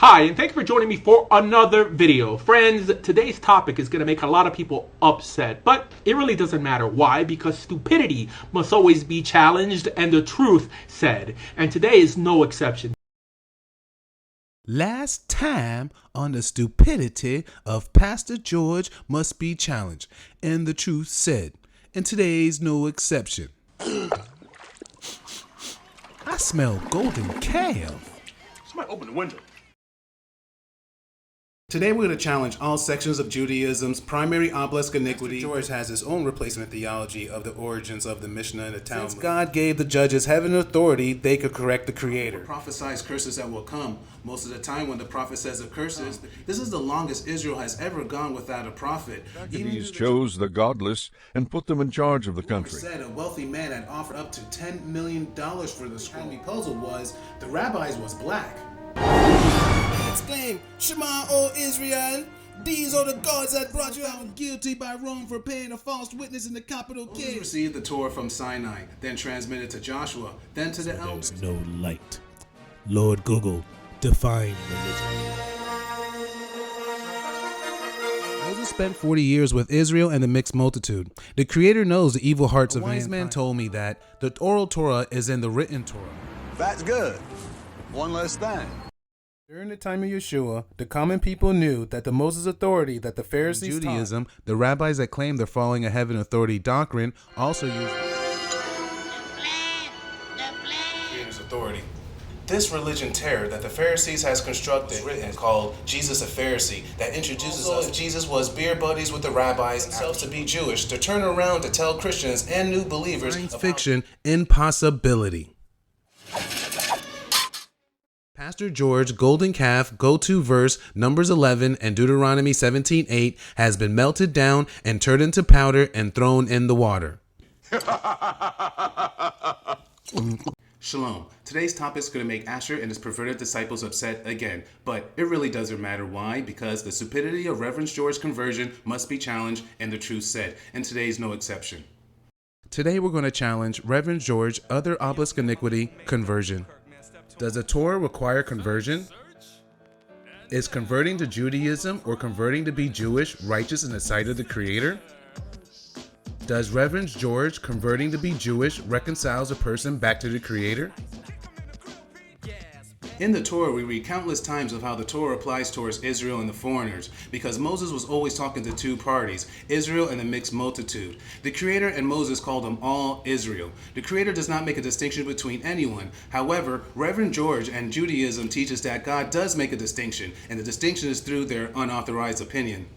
Hi, and thank you for joining me for another video. Friends, today's topic is going to make a lot of people upset, but it really doesn't matter. Why? Because stupidity must always be challenged and the truth said. And today is no exception. Last time on the stupidity of Pastor George must be challenged, and the truth said. And today's no exception. I smell golden calf. Somebody open the window. Today we're going to challenge all sections of Judaism's primary obelisk iniquity. Pastor George has his own replacement theology of the origins of the Mishnah and the Talmud. Since God gave the judges heaven authority, they could correct the Creator. Prophesies curses that will come. Most of the time when the prophet says of curses, this is the longest Israel has ever gone without a prophet. These chose the godless and put them in charge of the country. Said a wealthy man had offered up to $10 million for the scroll. The puzzle was the rabbis was black. Exclaim, Shema, O Israel! These are the gods that brought you out guilty by Rome for paying a false witness in the capital case. Moses received the Torah from Sinai, then transmitted to Joshua, then to the elders. There's no light. Lord Google, define religion. Moses spent 40 years with Israel and the mixed multitude. The Creator knows the evil hearts of mankind. A wise man told me that the oral Torah is in the written Torah. That's good. One less thing. During the time of Yeshua, the common people knew that the Moses authority that the Pharisees Judaism, the rabbis that claimed they're following a heaven authority doctrine, also used Creator's authority. This religion terror that the Pharisees has constructed, written, called Jesus a Pharisee, that introduces us. Jesus was beer buddies with the rabbis, themselves to be Jewish, to turn around to tell Christians and new believers science fiction impossibility. Pastor George Golden Calf go-to verse Numbers 11 and Deuteronomy 17:8 has been melted down and turned into powder and thrown in the water. Shalom. Today's topic is going to make Asher and his perverted disciples upset again, but it really doesn't matter. Why? Because the stupidity of Reverend George's conversion must be challenged and the truth said, and today's no exception. Today we're going to challenge Reverend George other obelisk iniquity conversion. Does the Torah require conversion? Is converting to Judaism or converting to be Jewish righteous in the sight of the Creator? Does Reverend George converting to be Jewish reconciles a person back to the Creator? In the Torah, we read countless times of how the Torah applies towards Israel and the foreigners, because Moses was always talking to two parties, Israel and the mixed multitude. The Creator and Moses called them all Israel. The Creator does not make a distinction between anyone. However, Reverend George and Judaism teaches that God does make a distinction, and the distinction is through their unauthorized opinion.